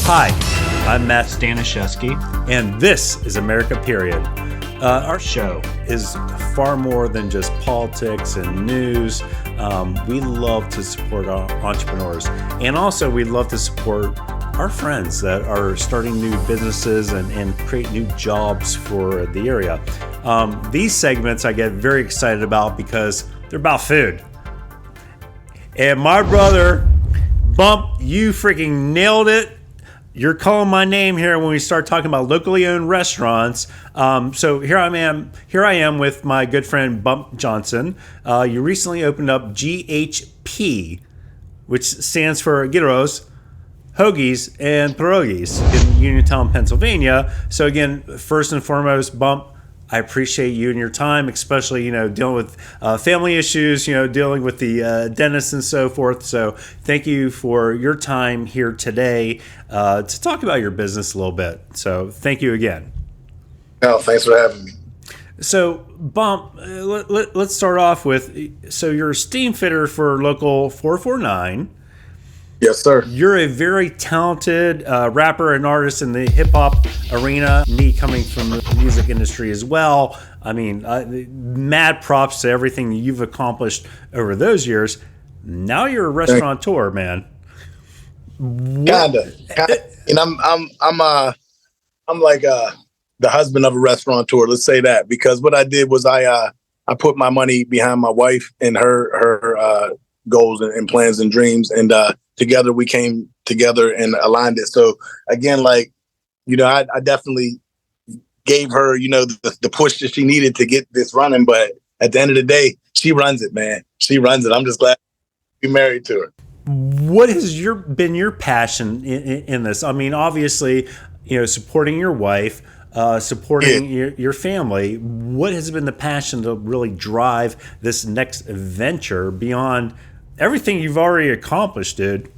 Hi, I'm MattStaniszewski, and this is Americaperiod. Our show is far more than just politics and news. We love to support our entrepreneurs, and also we love to support our friends that are starting new businesses and create new jobs for the area. These segments I get very excited about because they're about food. And my brother, Bump, you freaking nailed it. You're calling my name here when we start talking about locally owned restaurants. So here I am with my good friend Bumpjohnson. You recently opened up GHP, which stands for Gyros, Hoagies, and Pierogies in Uniontown, Pennsylvania. So again, first and foremost, Bump, I appreciate you and your time, especially, dealing with family issues, dealing with the dentist and so forth. So thank you for your time here today to talk about your business a little bit. So thank you again. Oh, thanks for having me. So Bump, let's start off with, so you're a Steamfitter for Local 449. Yes, sir. You're a very talented rapper and artist in the hip hop arena. Me coming from the music industry as well. I mean, mad props to everything that you've accomplished over those years. Now you're a restaurateur, man. Kinda. And I'm like the husband of a restaurateur. Let's say that, because what I did was I put my money behind my wife and her goals and plans and dreams, and together we came together and aligned it. So again, I definitely gave her, the push that she needed to get this running. But at the end of the day, she runs it, man. She runs it. I'm just glad to be married to her. What has been your passion in this? I mean, obviously, supporting your wife, supporting your family. What has been the passion to really drive this next venture beyond everything you've already accomplished, dude?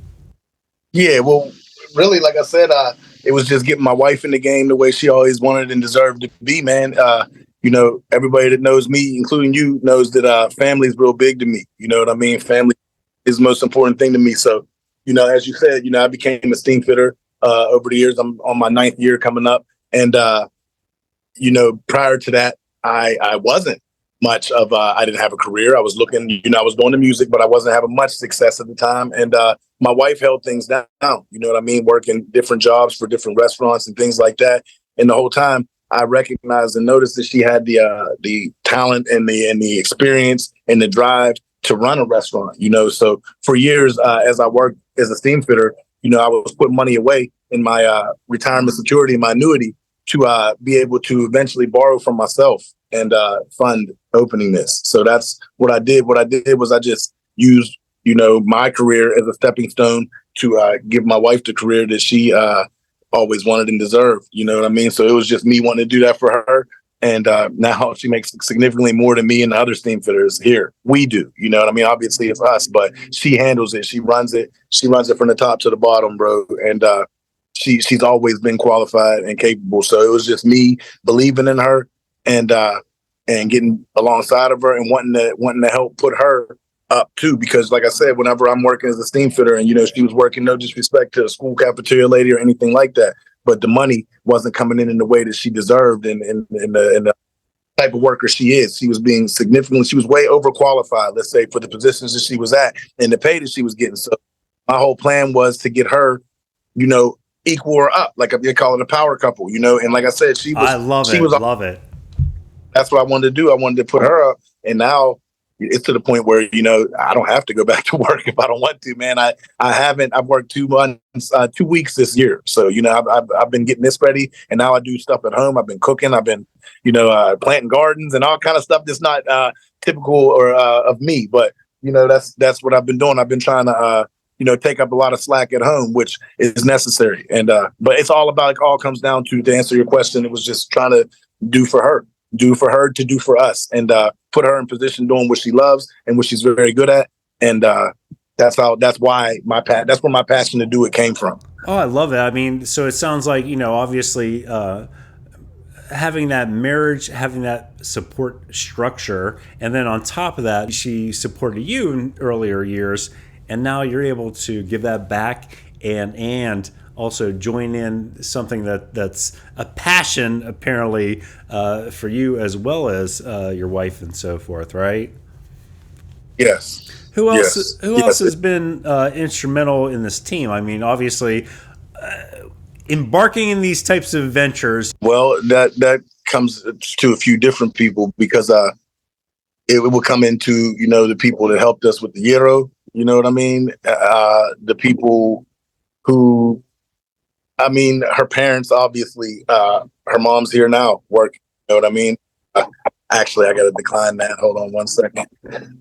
Yeah, well, really, like I said, it was just getting my wife in the game the way she always wanted and deserved to be, man. Everybody that knows me, including you, knows that family is real big to me. You know what I mean? Family is the most important thing to me. So, as you said, I became a Steamfitter over the years. I'm on my 9th year coming up. And, prior to that, I wasn't much of I didn't have a career. I was looking, I was doing the music, but I wasn't having much success at the time. And my wife held things down, you know what I mean, working different jobs for different restaurants and things like that. And the whole time I recognized and noticed that she had the talent and the experience and the drive to run a restaurant, So for years, as I worked as a Steamfitter, I was putting money away in my retirement security, my annuity, to be able to eventually borrow from myself and fund opening this. So that's what I did. What I did was I just used, my career as a stepping stone to give my wife the career that she always wanted and deserved. You know what I mean? So it was just me wanting to do that for her. And now she makes significantly more than me and the other Steamfitters here. We do, you know what I mean? Obviously it's us, but she handles it. She runs it. She runs it from the top to the bottom, bro. And she's always been qualified and capable. So it was just me believing in her and getting alongside of her and wanting to help put her up too. Because like I said, whenever I'm working as a Steamfitter and, she was working, no disrespect to a school cafeteria lady or anything like that, but the money wasn't coming in the way that she deserved and the type of worker she is. She was being she was way overqualified, let's say, for the positions that she was at and the pay that she was getting. So my whole plan was to get her, equal her up, like they call it a power couple, and like I said, I love it. That's what I wanted to do. I wanted to put her up, and now it's to the point where, I don't have to go back to work if I don't want to, man. I've worked 2 months, 2 weeks this year. So, I've been getting this ready, and now I do stuff at home. I've been cooking. I've been, planting gardens and all kind of stuff that's not typical or of me. But, that's what I've been doing. I've been trying to, take up a lot of slack at home, which is necessary. And, but it's all about, it all comes down to answer your question. It was just trying to do for her to do for us, and put her in position doing what she loves and what she's very good at. And that's where my passion to do it came from. Oh, I love it. I mean, so it sounds like, obviously having that marriage, having that support structure, and then on top of that, she supported you in earlier years, and now you're able to give that back and also join in something that's a passion apparently for you as well as your wife and so forth, right? Yes. Who else? Yes. Who else has been instrumental in this team? I mean, obviously, embarking in these types of ventures. Well, that comes to a few different people because it will come into, the people that helped us with the Gyro, you know what I mean? The people who, her parents, obviously, her mom's here now working, you know what I mean? Actually, I got to decline that. Hold on one second.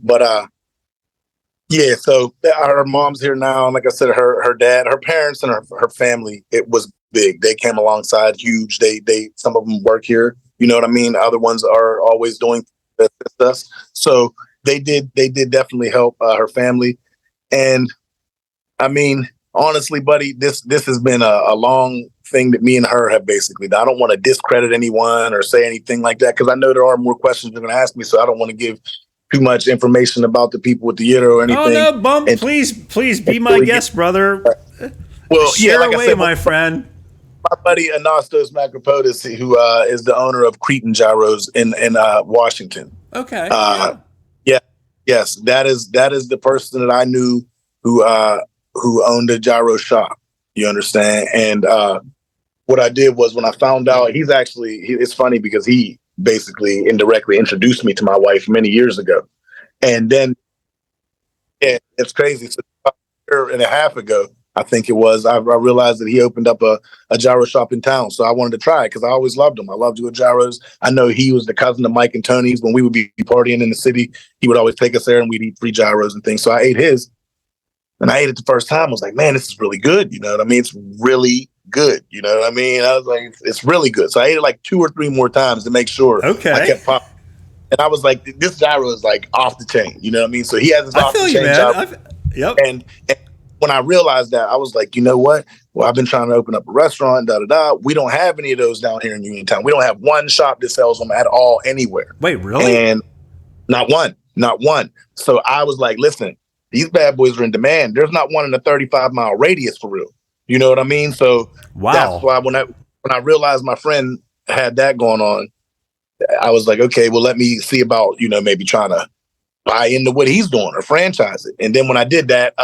But yeah, so her mom's here now. And like I said, her dad, her parents and her family, it was big. They came alongside huge. They some of them work here, you know what I mean? Other ones are always doing us. So they did definitely help her family. And honestly, buddy, this has been a long thing that me and her have basically done. I don't want to discredit anyone or say anything like that because I know there are more questions you're going to ask me, so I don't want to give too much information about the people with the Gyro or anything. Oh no, Bump! Please be my guest, brother. Well, share like away, I said, my friend. My buddy Anastos Macropotis, who is the owner of Cretan Gyros in Washington. Okay. Yes, that is the person that I knew who owned a gyro shop. You understand? And what I did was when I found out, it's funny because he basically indirectly introduced me to my wife many years ago. And then it's crazy. So a year and a half ago, I think it was, I realized that he opened up a gyro shop in town. So I wanted to try it because I always loved him. I loved doing gyros. I know he was the cousin of Mike and Tony's. When we would be partying in the city, he would always take us there and we'd eat free gyros and things. So I ate his. And I ate it the first time. I was like, man, this is really good. You know what I mean? It's really good. You know what I mean? I was like, it's really good. So I ate it like 2 or 3 more times to make sure. Okay. I kept popping. And I was like, this gyro is like off the chain. You know what I mean? So he has this off the chain gyro. Yep. And when I realized that, I was like, you know what? Well, I've been trying to open up a restaurant, We don't have any of those down here in Uniontown. We don't have one shop that sells them at all anywhere. Wait, really? And not one. So I was like, listen, these bad boys are in demand. There's not one in a 35-mile radius for real. You know what I mean? So That's why when I realized my friend had that going on, I was like, okay, well, let me see about, maybe trying to buy into what he's doing or franchise it. And then when I did that,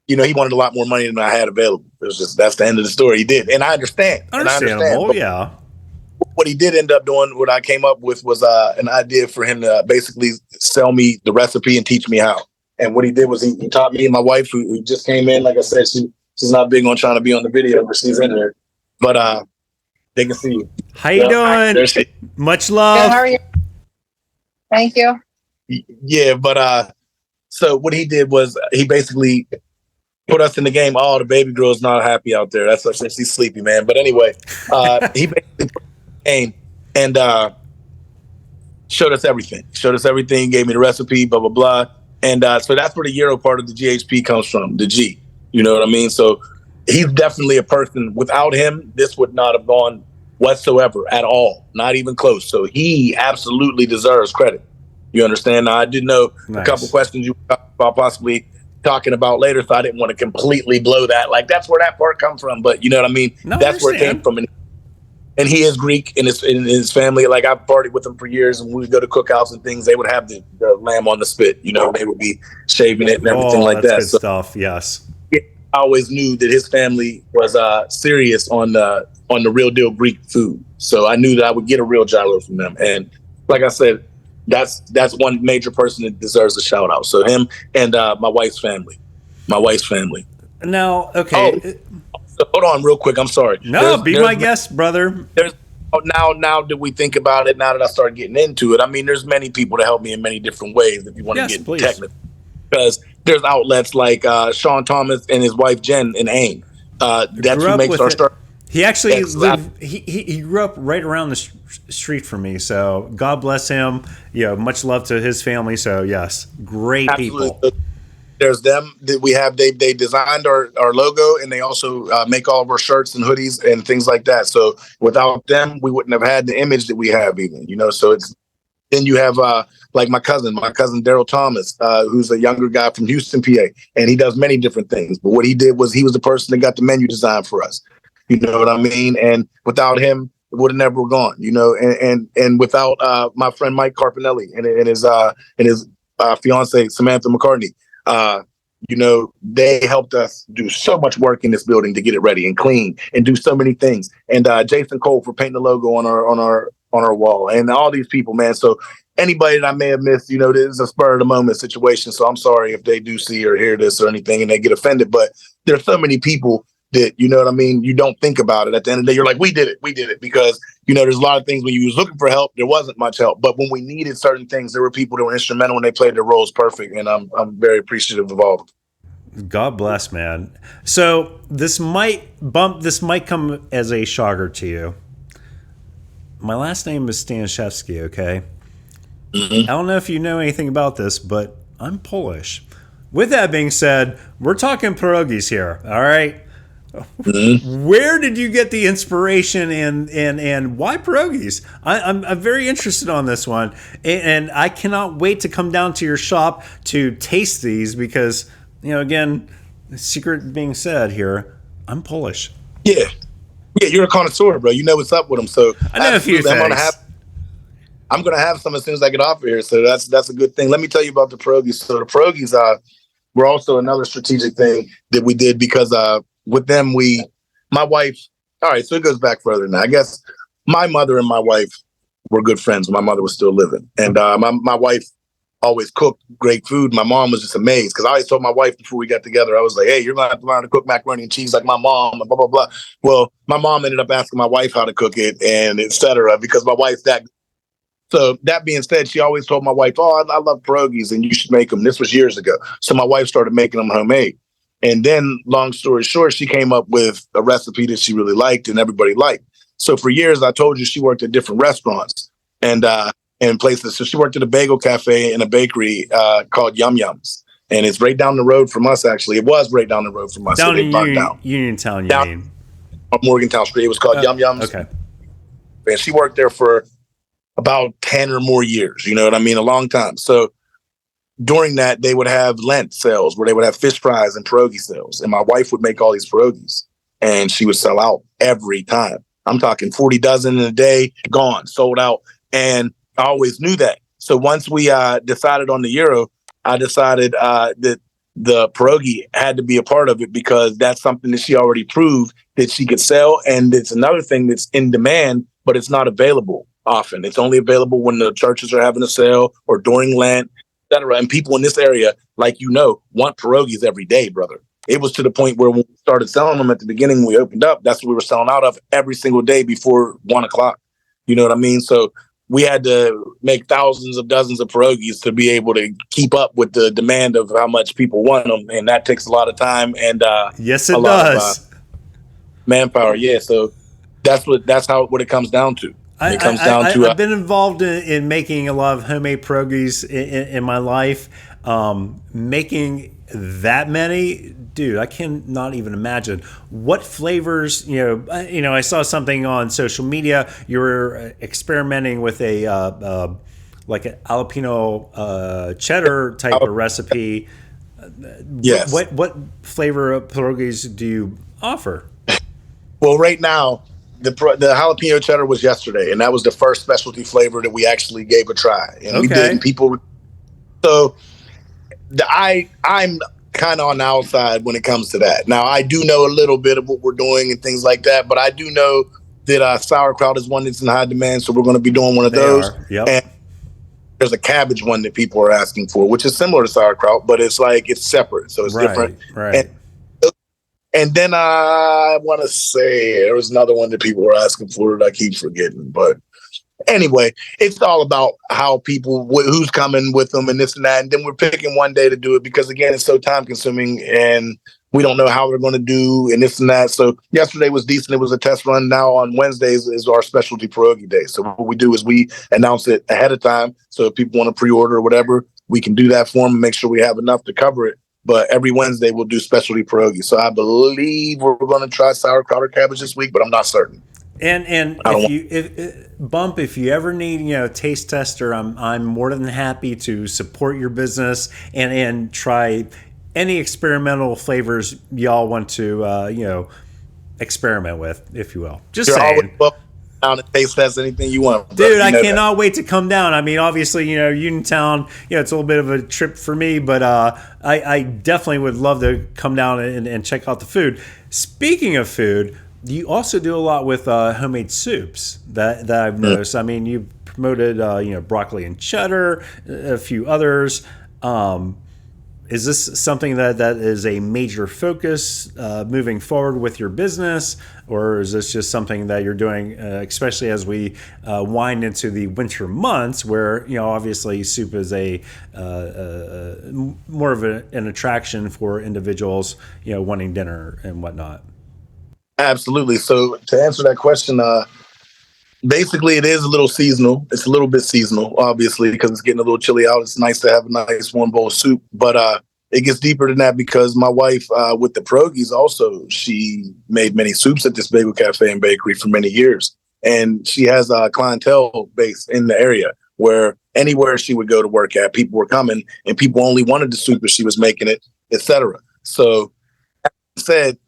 he wanted a lot more money than I had available. It was just, that's the end of the story. He did. And I understand. Understandable, yeah. What he did end up doing, what I came up with was an idea for him to basically sell me the recipe and teach me how. And what he did was he taught me and my wife, who just came in. Like I said, she's not big on trying to be on the video, but she's in there. But they can see you. How you doing? Much love. Good, how are you? Thank you. Yeah, but so what he did was he basically put us in the game. Oh, the baby girl's not happy out there. That's what she's sleepy, man. But anyway, he basically put us in the game and showed us everything. Gave me the recipe, blah, blah, blah. And so that's where the Gyro part of the GHP comes from, the G. You know what I mean? So he's definitely a person. Without him, this would not have gone whatsoever at all, not even close. So he absolutely deserves credit. You understand? Now, I did know a couple questions you were about possibly talking about later, so I didn't want to completely blow that. Like, that's where that part comes from. But you know what I mean? No, that's where it came from. And he is Greek in his family. Like, I've partied with him for years, and when we go to cookouts and things, they would have the lamb on the spit. They would be shaving it and everything like that. Good stuff. Yes. I always knew that his family was serious on the real deal Greek food. So I knew that I would get a real gyro from them. And like I said, that's one major person that deserves a shout out. So him and my wife's family. Now, okay. So hold on real quick. I'm sorry. No, be my guest, brother. Now that we think about it, now that I started getting into it, I mean, there's many people to help me in many different ways if you want to get technical. Because there's outlets like Sean Thomas and his wife Jen in AIM. That's who makes our start. He actually lived. He grew up right around the street from me. So God bless him. Much love to his family. So yes, great people. There's them that we have. They designed our logo, and they also make all of our shirts and hoodies and things like that. So without them, we wouldn't have had the image that we have even. So it's then you have like my cousin Daryl Thomas, who's a younger guy from Houston, PA, and he does many different things. But what he did was he was the person that got the menu design for us. You know what I mean? And without him, it would have never gone. You know, and without my friend Mike Carpinelli and his fiance Samantha McCartney, you know, they helped us do so much work in this building to get it ready and clean and do so many things. And Jason Cole for painting the logo on our wall, and all these people, man. So anybody that I may have missed, you know, this is a spur of the moment situation. So I'm sorry if they do see or hear this or anything and they get offended. But there's so many people that, you know what I mean, you don't think about it. At the end of the day, you're like, we did it. Because, you know, there's a lot of things when you was looking for help, there wasn't much help. But when we needed certain things, there were people that were instrumental and they played their roles perfect. And I'm very appreciative of all. God bless, man. So this might come as a shocker to you. My last name is Staniszewski, okay? Mm-hmm. I don't know if you know anything about this, but I'm Polish. With that being said, we're talking pierogies here, all right? Mm-hmm. Where did you get the inspiration and why pierogies? I'm very interested on this one, and I cannot wait to come down to your shop to taste these because, you know, again, the secret being said here, I'm Polish. Yeah, you're a connoisseur, bro. You know what's up with them. So I know a few things. I'm gonna have some as soon as I get off of here. So that's a good thing. Let me tell you about the pierogies. So the pierogies were also another strategic thing that we did because with them my wife. All right, so it goes back further than that. I guess my mother and my wife were good friends when my mother was still living, and my wife always cooked great food. My mom was just amazed because I always told my wife before we got together, I was like, hey, you're going to have to learn to cook macaroni and cheese like my mom and blah, blah, blah. Well, my mom ended up asking my wife how to cook it and et cetera, because my wife's that. So that being said, she always told my wife, oh, I love pierogies and you should make them. This was years ago. So my wife started making them homemade. And then long story short, she came up with a recipe that she really liked and everybody liked. So for years, I told you she worked at different restaurants and places. So she worked at a bagel cafe and a bakery called Yum Yums. And it's right down the road from us, actually. It was right down the road from us. Down so they in burnt down. Uniontown, you down mean? On Morgantown Street. It was called Yum Yums. Okay. And she worked there for about 10 or more years. You know what I mean? A long time. So during that, they would have Lent sales where they would have fish fries and pierogi sales. And my wife would make all these pierogies. And she would sell out every time. I'm talking 40 dozen in a day, gone, sold out. And I always knew that. So once we decided on the Euro, I decided that the pierogi had to be a part of it because that's something that she already proved that she could sell. And it's another thing that's in demand, but it's not available often. It's only available when the churches are having a sale or during Lent, et cetera. And people in this area, like you know, want pierogies every day, brother. It was to the point where when we started selling them at the beginning, when we opened up, that's what we were selling out of every single day before 1 o'clock. You know what I mean? So we had to make thousands of dozens of pierogies to be able to keep up with the demand of how much people want them. And that takes a lot of time and yes, it does. Manpower. Yeah. So that's how what it comes down to. It comes down to I've been involved in making a lot of homemade pierogies in my life. Making that many, dude, I cannot even imagine what flavors. You know, I saw something on social media. You were experimenting with a like a jalapeno cheddar type of recipe. Yes. What flavor of pierogies do you offer? Well, right now, the jalapeno cheddar was yesterday, and that was the first specialty flavor that we actually gave a try. And we did, and people. So I'm kind of on the outside when it comes to that. Now, I do know a little bit of what we're doing and things like that, but I do know that sauerkraut is one that's in high demand, so we're going to be doing one of those. Yep. And there's a cabbage one that people are asking for, which is similar to sauerkraut, but it's like it's separate, so it's different. Right. And then I want to say there was another one that people were asking for that I keep forgetting. But anyway, it's all about how people, who's coming with them and this and that. And then we're picking one day to do it because, again, it's so time consuming and we don't know how we're going to do and this and that. So yesterday was decent. It was a test run. Now on Wednesdays is our specialty pierogi day. So what we do is we announce it ahead of time. So if people want to pre-order or whatever, we can do that for them and make sure we have enough to cover it. But every Wednesday we'll do specialty pierogi. So I believe we're going to try sauerkraut or cabbage this week, but I'm not certain. And if you ever need taste tester, I'm more than happy to support your business and try any experimental flavors y'all want to experiment with, if you will. Just You're saying. always welcome down to taste test anything you want, Dude, brother. I cannot wait to come down. I mean, obviously, Uniontown, it's a little bit of a trip for me, but I definitely would love to come down and check out the food. Speaking of food, you also do a lot with homemade soups that I've noticed. I mean, you promoted, broccoli and cheddar, a few others. Is this something that is a major focus moving forward with your business, or is this just something that you're doing, especially as we wind into the winter months, where obviously soup is a more of an attraction for individuals, wanting dinner and whatnot? Absolutely. So to answer that question, basically, it is a little seasonal. It's a little bit seasonal, obviously, because it's getting a little chilly out. It's nice to have a nice warm bowl of soup. But it gets deeper than that because my wife, with the Pierogies also, she made many soups at this bagel cafe and bakery for many years. And she has a clientele base in the area where anywhere she would go to work at, people were coming and people only wanted the soup if she was making it, etc. So, as I said,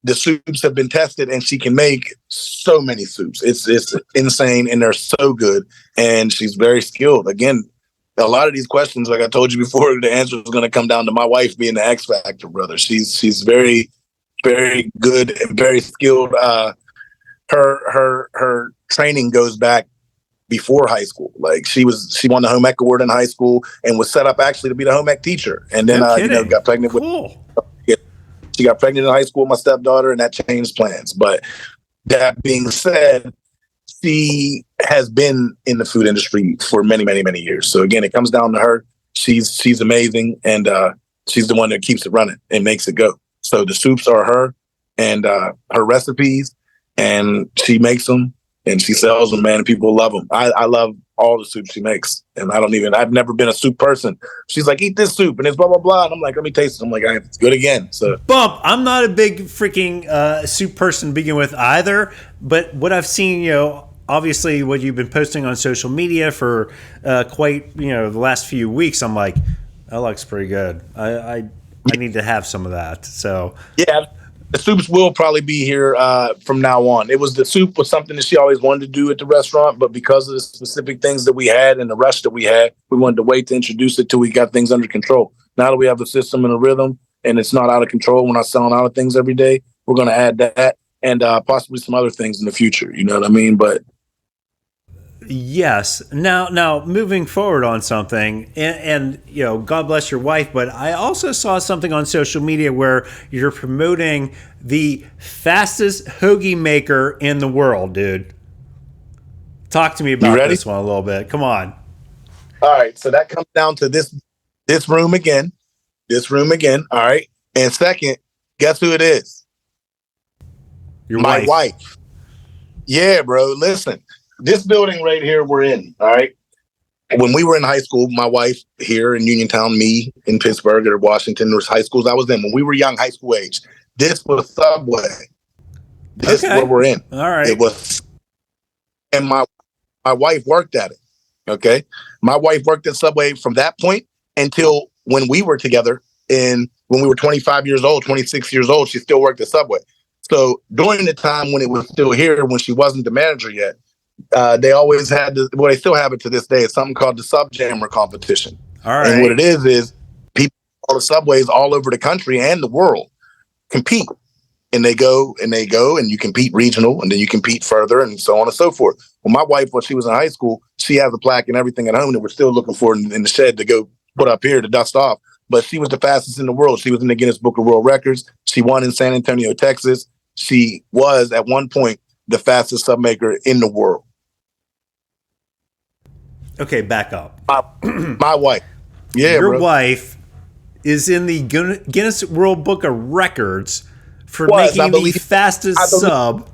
the soups have been tested and she can make so many soups. It's insane and they're so good. And she's very skilled. Again, a lot of these questions, like I told you before, the answer is going to come down to my wife being the X factor, brother. She's very, very good and very skilled. Her training goes back before high school. Like she won the home ec award in high school and was set up actually to be the home ec teacher. And then, got pregnant with. She got pregnant in high school with my stepdaughter, and that changed plans. But that being said, she has been in the food industry for many, many, many years. So again, it comes down to her. She's amazing, and she's the one that keeps it running and makes it go. So the soups are her and her recipes, and she makes them and she sells them, man, and people love them. I love all the soup she makes, and I've never been a soup person. She's like, eat this soup, and it's blah, blah, blah. And I'm like, let me taste it. I'm like, it's good again. So Bump, I'm not a big freaking soup person to begin with either, but what I've seen, obviously what you've been posting on social media for quite, the last few weeks, I'm like, that looks pretty good. I need to have some of that. So yeah, the soups will probably be here from now on. The soup was something that she always wanted to do at the restaurant, but because of the specific things that we had and the rush that we had, we wanted to wait to introduce it till we got things under control. Now that we have a system and a rhythm and it's not out of control, we're not selling out of things every day, we're going to add that and possibly some other things in the future. You know what I mean? But yes. Now moving forward on something, and God bless your wife, but I also saw something on social media where you're promoting the fastest hoagie maker in the world, dude. Talk to me about this one a little bit. Come on. All right, so that comes down to this room again. This room again. All right, and second, guess who it is? My wife. Yeah, bro. Listen. This building right here we're in, all right? When we were in high school, my wife here in Uniontown, me in Pittsburgh or Washington, there was high schools I was in. When we were young, high school age, this was Subway. This is where we're in. All right. It was, and my wife worked at it, okay? My wife worked at Subway from that point until when we were together when we were 25 years old, 26 years old, she still worked at Subway. So during the time when it was still here, when she wasn't the manager yet, they always had they still have it to this day. It's something called the Sub Jammer competition. All right. And what it is people on the subways all over the country and the world compete. And they go and you compete regional and then you compete further and so on and so forth. Well, my wife, when she was in high school, she has a plaque and everything at home that we're still looking for in the shed to go put up here to dust off. But she was the fastest in the world. She was in the Guinness Book of World Records. She won in San Antonio, Texas. She was at one point the fastest sub maker in the world. Okay, back up. My wife. Yeah, your wife is in the Guinness World Book of Records for making the fastest sub.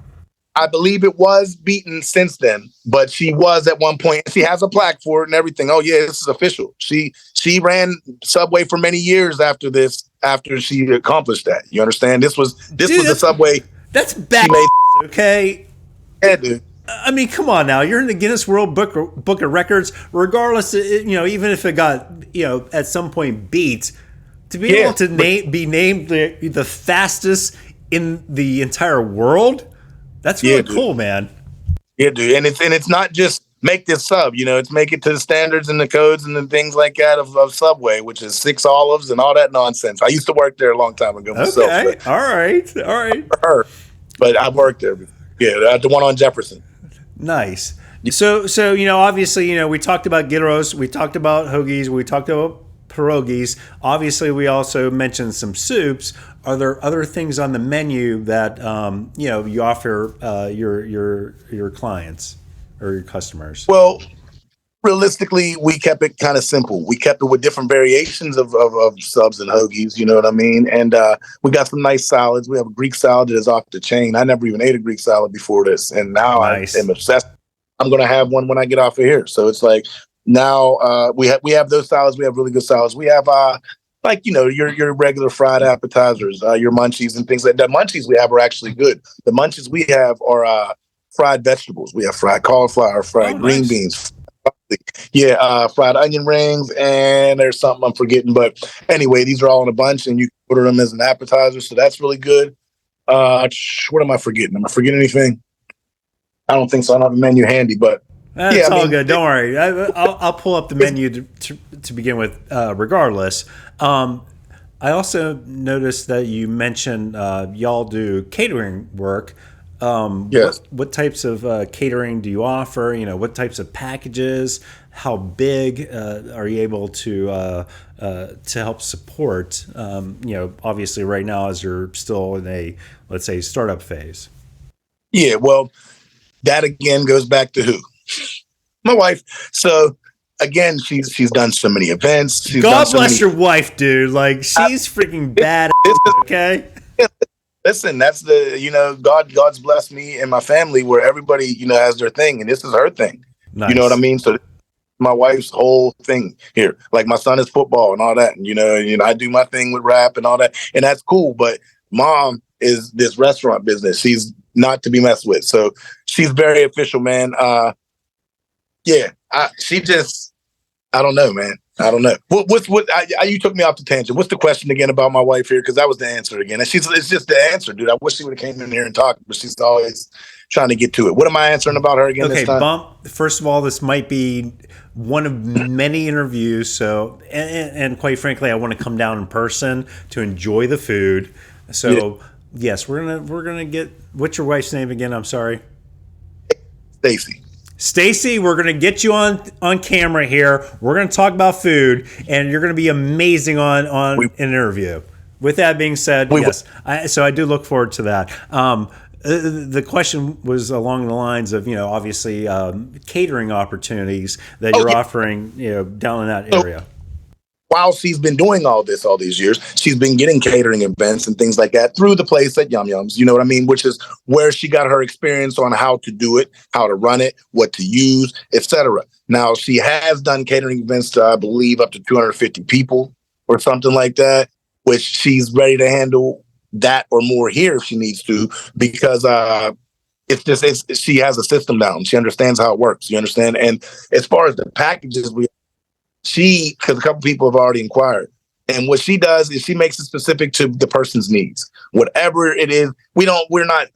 I believe it was beaten since then, but she was at one point. She has a plaque for it and everything. Oh yeah, this is official. She ran Subway for many years after this. After she accomplished that, you understand? This was the Subway. That's bad. Okay. Yeah, dude. I mean, come on now. You're in the Guinness World Book of Records, regardless, even if it got, at some point beat, to be able to be named the fastest in the entire world, that's really cool, man. Yeah, dude. And it's not just make this sub, it's make it to the standards and the codes and the things like that of Subway, which is 6 olives and all that nonsense. I used to work there a long time ago myself. Okay, all right. But I've worked there. Yeah, the one on Jefferson. Nice. So obviously, we talked about Gyros, we talked about Hoagies, we talked about Pierogies. Obviously, we also mentioned some soups. Are there other things on the menu that you offer your clients or your customers? Well, realistically, we kept it kind of simple. We kept it with different variations of subs and hoagies, you know what I mean? And we got some nice salads. We have a Greek salad that is off the chain. I never even ate a Greek salad before this, and now nice. I am obsessed. I'm going to have one when I get off of here. So it's like now we have those salads. We have really good salads. We have your regular fried appetizers, your munchies and things like that. Munchies we have are actually good. The munchies we have are fried vegetables. We have fried cauliflower, fried green beans. Yeah, fried onion rings, and there's something I'm forgetting. But anyway, these are all in a bunch, and you can order them as an appetizer, so that's really good. What am I forgetting? Am I forgetting anything? I don't think so. I don't have a menu handy, but it's all good. Don't worry. I'll pull up the menu to begin with, regardless. I also noticed that you mentioned y'all do catering work. Yes. What types of catering do you offer? What types of packages? How big are you able to help support? Obviously right now as you're still in a, let's say, startup phase. Yeah, well, that again goes back to who? My wife. So again, she's done so many events. God bless your wife, dude. Like she's freaking badass. Okay. Listen, that's the, God's blessed me and my family where everybody, has their thing, and this is her thing. Nice. You know what I mean? So my wife's whole thing here, like my son is football and all that. And, I do my thing with rap and all that, and that's cool. But mom is this restaurant business. She's not to be messed with. So she's very official, man. I don't know, man. I don't know. You took me off the tangent. What's the question again about my wife here? Because that was the answer again. And it's just the answer, dude. I wish she would have came in here and talked, but she's always trying to get to it. What am I answering about her again this time? Bump. First of all, this might be one of many interviews. So, and quite frankly, I want to come down in person to enjoy the food. So, yes, we're gonna get. What's your wife's name again? I'm sorry. Stacy, we're going to get you on camera here. We're going to talk about food, and you're going to be amazing on an interview. With that being said, yes. So I do look forward to that. The question was along the lines of, obviously catering opportunities that you're offering, down in that area. While she's been doing all these years, she's been getting catering events and things like that through the place at Yum Yums, you know what I mean? Which is where she got her experience on how to do it, how to run it, what to use, etc. Now, she has done catering events to, I believe, up to 250 people or something like that, which she's ready to handle that or more here if she needs to, because she has a system down. She understands how it works. You understand? And as far as the packages, because a couple people have already inquired, and what she does is she makes it specific to the person's needs, whatever it is. We're not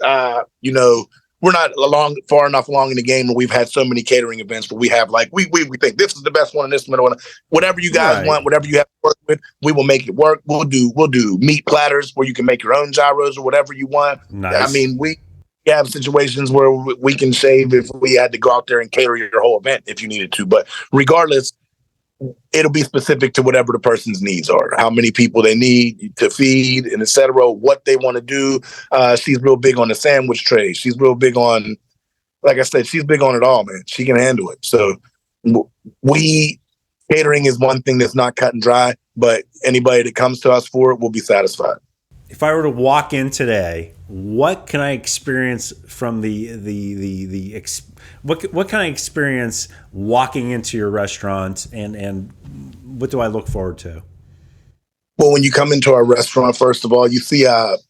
far enough along in the game where we've had so many catering events where we have we think this is the best one and this middle one. Whatever you guys want, whatever you have to work with, we will make it work. We'll do meat platters where you can make your own gyros or whatever you want. Nice. I mean, we have situations where we can save if we had to go out there and cater your whole event if you needed to, but regardless, it'll be specific to whatever the person's needs are, how many people they need to feed, and etc. What they want to do. She's real big on the sandwich tray. She's real big on, like I said, she's big on it all, man. She can handle it. So catering is one thing that's not cut and dry, but anybody that comes to us for it will be satisfied. If I were to walk in today, what can I experience from what can I experience walking into your restaurant, and what do I look forward to? Well, when you come into our restaurant, first of all, you see just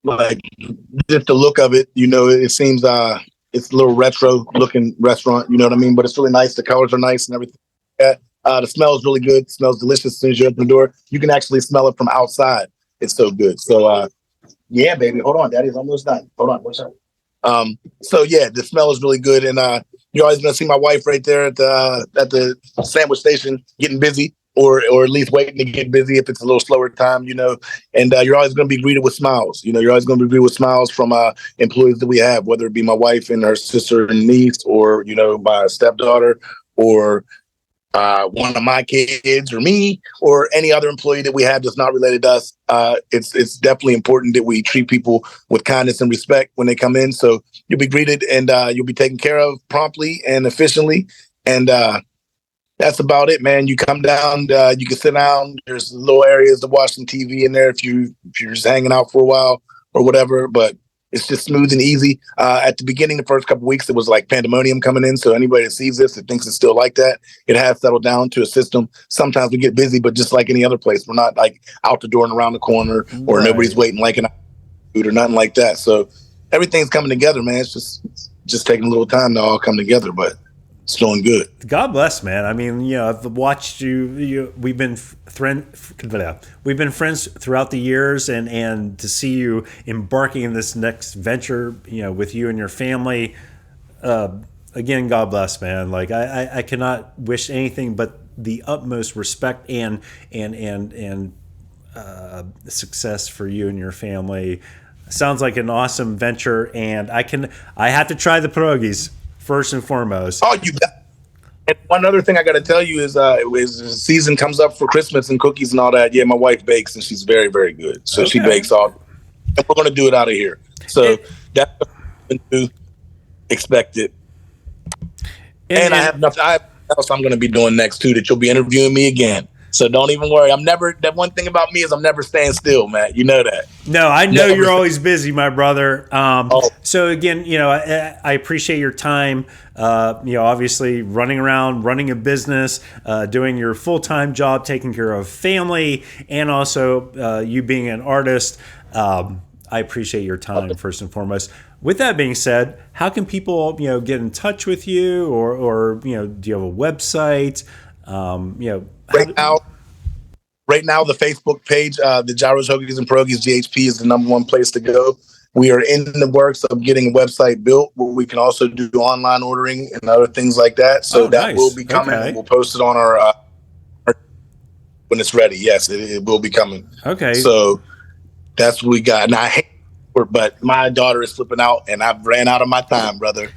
the look of it. It seems It's a little retro looking restaurant, you know what I mean? But it's really nice. The colors are nice and everything. Yeah. The smell is really good. It smells delicious as soon as you open the door. You can actually smell it from outside. It's so good. So yeah, baby. Hold on, Daddy's almost done. Hold on, what's up? So yeah, the smell is really good, and you're always gonna see my wife right there at the sandwich station getting busy, or at least waiting to get busy if it's a little slower time, you know. And you're always gonna be greeted with smiles. You know, you're always gonna be greeted with smiles from employees that we have, whether it be my wife and her sister and niece, or you know, my stepdaughter, or one of my kids, or me, or any other employee that we have that's not related to us. It's definitely important that we treat people with kindness and respect when they come in. So you'll be greeted and you'll be taken care of promptly and efficiently. And that's about it, man. You come down, you can sit down. There's little areas to watch some TV in there if you're just hanging out for a while or whatever. But it's just smooth and easy. At the beginning, the first couple of weeks, it was like pandemonium coming in. So anybody that sees this that thinks it's still like that, it has settled down to a system. Sometimes we get busy, but just like any other place, we're not like out the door and around the corner, or Right. Nobody's waiting like an food or nothing like that. So everything's coming together, man. It's just taking a little time to all come together, but it's doing good. God bless, man. I mean, you know, I've watched you. We've been friends throughout the years, and to see you embarking in this next venture, you know, with you and your family. Again, God bless, man. Like I cannot wish anything but the utmost respect and success for you and your family. Sounds like an awesome venture, and I have to try the pierogies first and foremost. Oh, you got. And one other thing I got to tell you is the season comes up for Christmas and cookies and all that. Yeah, my wife bakes, and she's very, very good. So she bakes all, and we're going to do it out of here. So that's what to expect it. And I have nothing else I'm going to be doing next too, that you'll be interviewing me again. So don't even worry. That one thing about me is I'm never staying still, Matt. You know that. No, I know you're always busy, my brother. So again, you know, I appreciate your time. You know, obviously running around, running a business, doing your full-time job, taking care of family, and also you being an artist. I appreciate your time first and foremost. With that being said, how can people, you know, get in touch with you, or you know, do you have a website? You know, Right now, the Facebook page, the Gyros, Hoagies, and Pierogies GHP is the #1 place to go. We are in the works of getting a website built where we can also do online ordering and other things like that. So that will be coming. Okay. And we'll post it on our when it's ready. Yes, it will be coming. Okay. So that's what we got. And I hate it, but my daughter is flipping out, and I've ran out of my time, brother.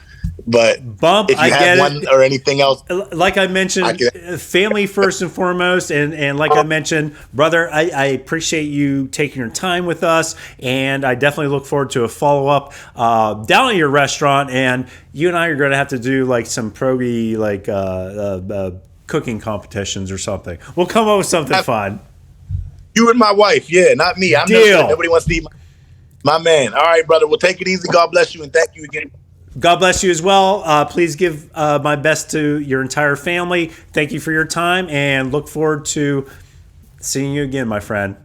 But Bump, if you have one or anything else, like I mentioned, family first and foremost, and like I mentioned, brother, I appreciate you taking your time with us, and I definitely look forward to a follow up down at your restaurant. And you and I are going to have to do like some pierogi cooking competitions or something. We'll come up with something fun. You and my wife, yeah, not me. I'm Deal. Nobody wants to eat my man. All right, brother. Well, take it easy. God bless you, and thank you again. God bless you as well. Please give my best to your entire family. Thank you for your time, and look forward to seeing you again, my friend.